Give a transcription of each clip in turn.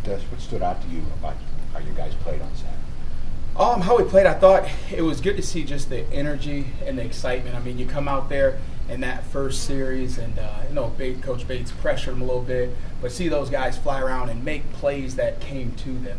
what stood out to you about how you guys played on Saturday? How we played, I thought it was good to see just the energy and the excitement. I mean, you come out there in that first series, and Coach Bates pressured them a little bit, but see those guys fly around and make plays that came to them.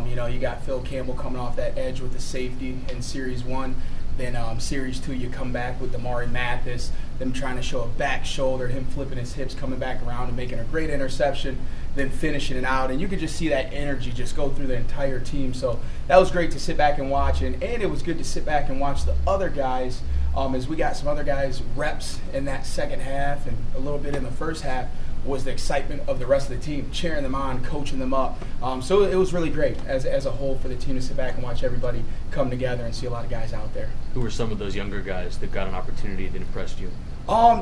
You got Phil Campbell coming off that edge with the safety in Series 1. Then Series 2, you come back with Damari Mathis, them trying to show a back shoulder, him flipping his hips, coming back around and making a great interception, then finishing it out. And you could just see that energy just go through the entire team. So that was great to sit back and watch. And it was good to sit back and watch the other guys as we got some other guys reps in that second half and a little bit in the first half. Was the excitement of the rest of the team, cheering them on, coaching them up. So it was really great as a whole for the team to sit back and watch everybody come together and see a lot of guys out there. Who were some of those younger guys that got an opportunity that impressed you?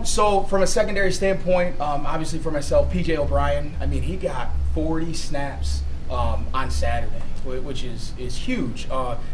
So from a secondary standpoint, obviously for myself, P.J. O'Brien, I mean, he got 40 snaps on Saturday, which is huge.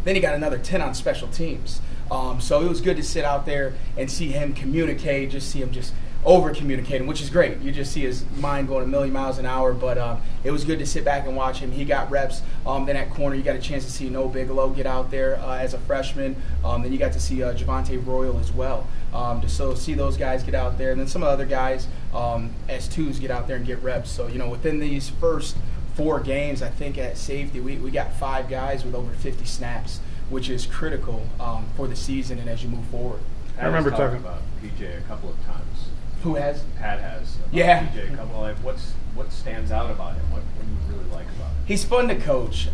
Then he got another 10 on special teams. So it was good to sit out there and see him communicate, just see him just over-communicating, which is great. You just see his mind going a million miles an hour, but it was good to sit back and watch him. He got reps. Then at corner, you got a chance to see Noah Bigelow get out there as a freshman. Then you got to see Javante Royal as well. To see those guys get out there. And then some of the other guys, S2s, get out there and get reps. So, within these first 4 games, I think at safety, we got 5 guys with over 50 snaps, which is critical for the season and as you move forward. I remember talking about PJ a couple of times. Who has? Pat has. Yeah. PJ a couple. What stands out about him? What do you really like about him? He's fun to coach.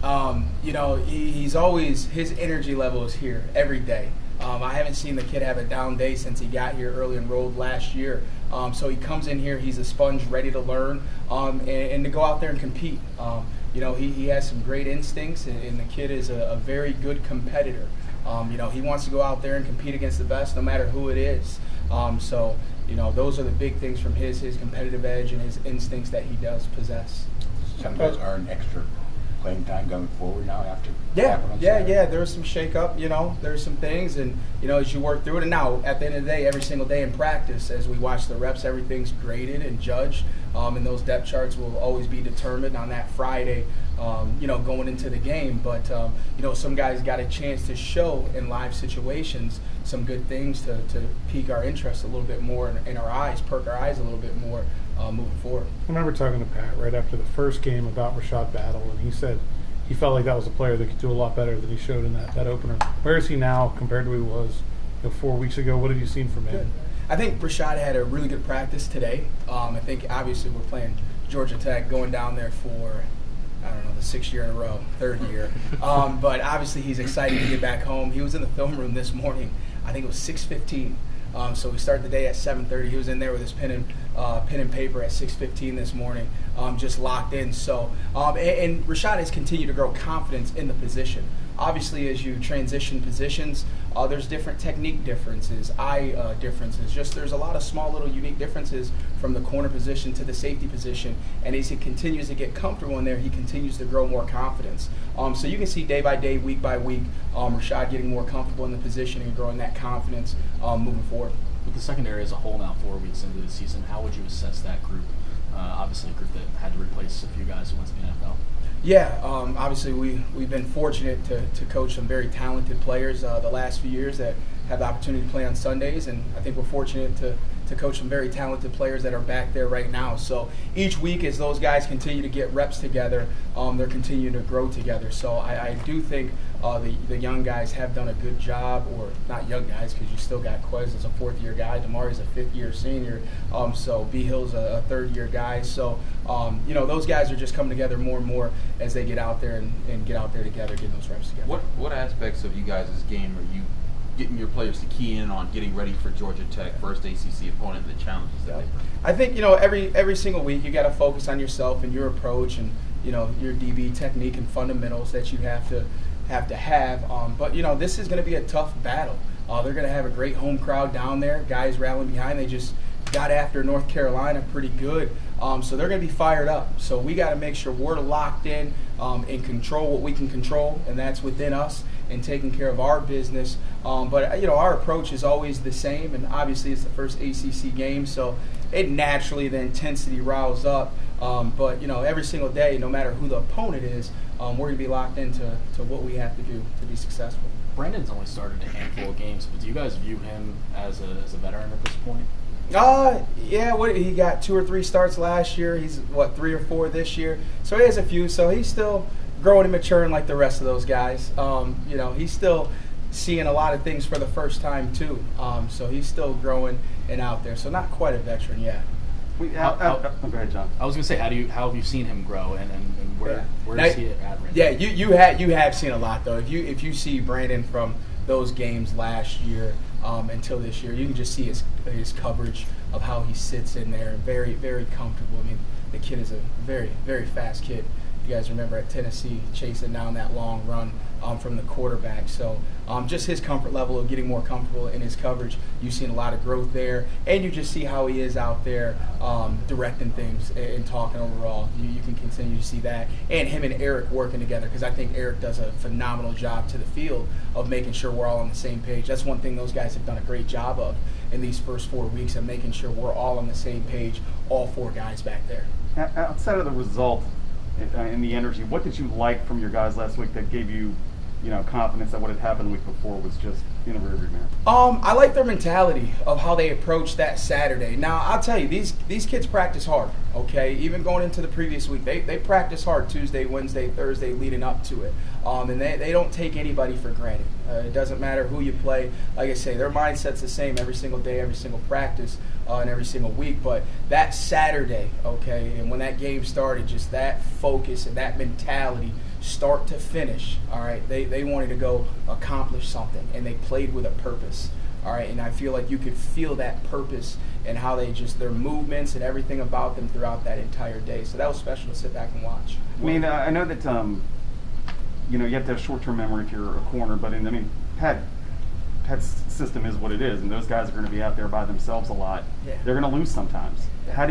He's always, his energy level is here every day. I haven't seen the kid have a down day since he got here early enrolled last year. So he comes in here, he's a sponge, ready to learn, and to go out there and compete. He has some great instincts, and the kid is a very good competitor. He wants to go out there and compete against the best, no matter who it is. Those are the big things from his competitive edge and his instincts that he does possess. Some guys earn extra playing time going forward now after. Yeah. There's some shake-up, there's some things, and, as you work through it. And now, at the end of the day, every single day in practice, as we watch the reps, everything's graded and judged, and those depth charts will always be determined on that Friday, going into the game. But, some guys got a chance to show in live situations some good things to pique our interest a little bit more in our eyes, perk our eyes a little bit more moving forward. I remember talking to Pat right after the first game about Rashad Battle, and he said he felt like that was a player that could do a lot better than he showed in that opener. Where is he now compared to who he was 4 weeks ago? What have you seen from him? Good. I think Rashad had a really good practice today. I think obviously we're playing Georgia Tech, going down there for, the 6th year in a row, 3rd year. But obviously he's excited to get back home. He was in the film room this morning. I think it was 6:15. So we started the day at 7:30. He was in there with his pen and paper at 6:15 this morning, just locked in. So, and Rashad has continued to grow confidence in the position. Obviously, as you transition positions, there's different technique differences, eye differences. Just there's a lot of small little unique differences from the corner position to the safety position. And as he continues to get comfortable in there, he continues to grow more confidence. So you can see day by day, week by week, Rashad getting more comfortable in the position and growing that confidence moving forward. With the secondary as a whole now, 4 weeks into the season, how would you assess that group? Obviously a group that had to replace a few guys who went to the NFL. Yeah, obviously we've been fortunate to coach some very talented players the last few years that have the opportunity to play on Sundays, and I think we're fortunate to coach some very talented players that are back there right now. So each week as those guys continue to get reps together, they're continuing to grow together. So I do think the young guys have done a good job, or not young guys because you still got Quez as a 4th-year guy, Damari's a 5th-year senior, so B. Hill's a 3rd-year guy. So, those guys are just coming together more and more as they get out there and get out there together, getting those reps together. What aspects of you guys' game are you getting your players to key in on getting ready for Georgia Tech, first ACC opponent, and the challenges that they bring? I think, every single week you got to focus on yourself and your approach and, your DB technique and fundamentals that you have to have. But this is going to be a tough battle. They're going to have a great home crowd down there, guys rallying behind. They just got after North Carolina pretty good. So they're going to be fired up. So we got to make sure we're locked in and control what we can control, and that's within us and taking care of our business. But our approach is always the same, and obviously it's the first ACC game, so it naturally, the intensity riles up. But every single day, no matter who the opponent is, we're going to be locked into what we have to do to be successful. Brandon's only started a handful of games, but do you guys view him as a veteran at this point? Yeah. He got 2 or 3 starts last year. He's 3 or 4 this year. So he has a few. So he's still growing and maturing like the rest of those guys. He's still seeing a lot of things for the first time too. So he's still growing and out there. So not quite a veteran yet. Go ahead, John. I was going to say, how have you seen him grow, and where is he at right now? Yeah, you have seen a lot though. If you see Brandon from those games last year until this year, you can just see his coverage of how he sits in there, very, very comfortable. I mean, the kid is a very, very fast kid. You guys remember at Tennessee chasing down that long run from the quarterback. So just his comfort level of getting more comfortable in his coverage, you've seen a lot of growth there. And you just see how he is out there directing things and talking overall. You can continue to see that. And him and Eric working together, because I think Eric does a phenomenal job to the field of making sure we're all on the same page. That's one thing those guys have done a great job of in these first 4 weeks, of making sure we're all on the same page, all 4 guys back there. Outside of the result and the energy, what did you like from your guys last week that gave you, confidence that what had happened the week before was just in a rearview mirror? I like their mentality of how they approached that Saturday. Now, I'll tell you, these kids practice hard, okay? Even going into the previous week, they practice hard Tuesday, Wednesday, Thursday leading up to it. And they don't take anybody for granted. It doesn't matter who you play. Like I say, their mindset's the same every single day, every single practice, and every single week. But that Saturday, okay, and when that game started, just that focus and that mentality, start to finish, all right, they wanted to go accomplish something, and they played with a purpose, all right, and I feel like you could feel that purpose and how their movements and everything about them throughout that entire day. So that was special to sit back and watch. I mean, I know that you have to have short-term memory if you're a corner, but Pat's system is what it is, and those guys are going to be out there by themselves a lot. Yeah. They're going to lose sometimes. Yeah.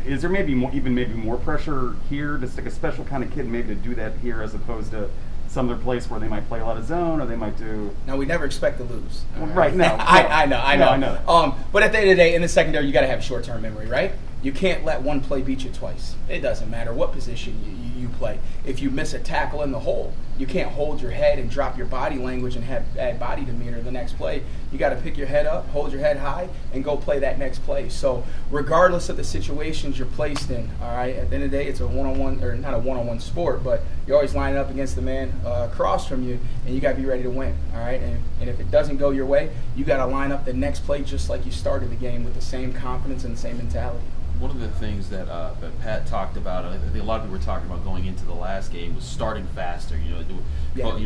Is there maybe more pressure here to stick a special kind of kid maybe to do that here as opposed to some other place where they might play a lot of zone or they might do? No, we never expect to lose. Right, no. I know. No. But at the end of the day, in the secondary, you got to have short-term memory, right? You can't let one play beat you twice. It doesn't matter what position you play. If you miss a tackle in the hole, you can't hold your head and drop your body language and add body demeanor the next play. You got to pick your head up, hold your head high, and go play that next play. So regardless of the situations you're placed in, all right, at the end of the day, it's a one-on-one, or not a one-on-one sport, but you're always lining up against the man across from you, and you got to be ready to win, all right? And if it doesn't go your way, you got to line up the next play just like you started the game with the same confidence and the same mentality. One of the things that Pat talked about, I think a lot of people were talking about going into the last game, was starting faster.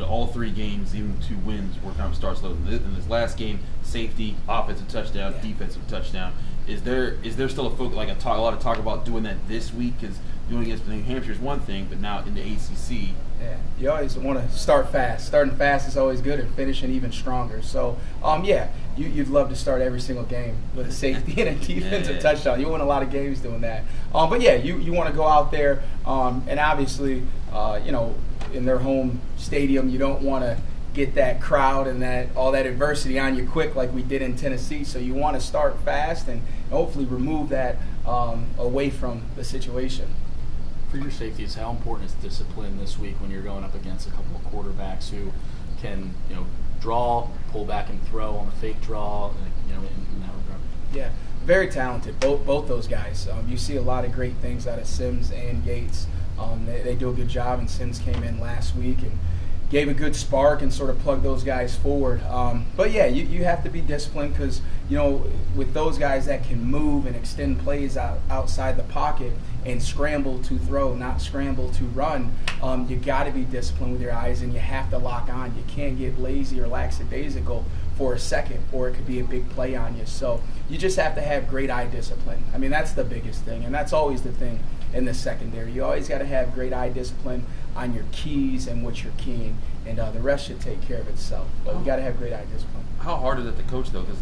All 3 games, even 2 wins, were kind of start slow. In this last game, safety, offensive touchdown, defensive touchdown. Is there still a focus, a lot of talk about doing that this week? Because doing it against New Hampshire is one thing, but now in the ACC. Yeah, you always want to start fast. Starting fast is always good, and finishing even stronger. So, you'd love to start every single game with a safety and a defensive touchdown. You win a lot of games doing that. But you want to go out there, and obviously, in their home stadium, you don't want to get that crowd and all that adversity on you quick like we did in Tennessee. So you want to start fast and hopefully remove that away from the situation. For your safeties, how important is discipline this week when you're going up against a couple of quarterbacks who can, draw, pull back and throw on the fake draw, in that regard? Yeah, very talented, both those guys. You see a lot of great things out of Sims and Yates. They do a good job, and Sims came in last week and gave a good spark and sort of plugged those guys forward. But you have to be disciplined because, with those guys that can move and extend plays outside the pocket and scramble to throw, not scramble to run, you got to be disciplined with your eyes, and you have to lock on. You can't get lazy or lackadaisical for a second, or it could be a big play on you. So you just have to have great eye discipline. I mean, that's the biggest thing, and that's always the thing in the secondary. You always got to have great eye discipline on your keys and what you're keying, and the rest should take care of itself. But you got to have great eye discipline. How hard is it to coach though? Because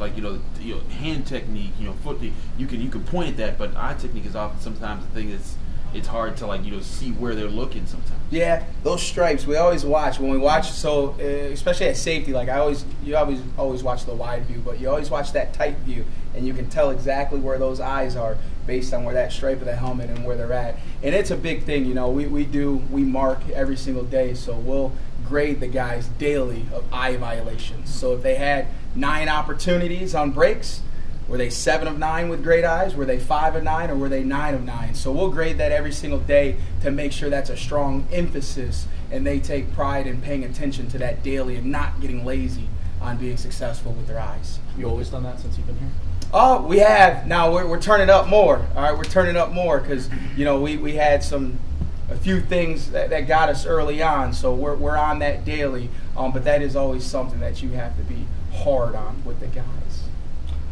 hand technique, foot, you can point at that, but eye technique is often sometimes the thing that's it's hard to see where they're looking sometimes. Yeah, those stripes we always watch when we watch. So especially at safety, you always watch the wide view, but you always watch that tight view, and you can tell exactly where those eyes are based on where that stripe of the helmet and where they're at. And it's a big thing, you know. We mark every single day, so we'll grade the guys daily of eye violations. So if they had 9 opportunities on breaks, were they 7 of 9 with great eyes? Were they 5 of 9, or were they 9 of 9? So we'll grade that every single day to make sure that's a strong emphasis, and they take pride in paying attention to that daily and not getting lazy on being successful with their eyes. You always done that since you've been here? Oh, we have. Now we're turning up more. All right, we're turning up more because, you know, we had a few things that got us early on, so we're on that daily. But that is always something that you have to be hard on with the guys.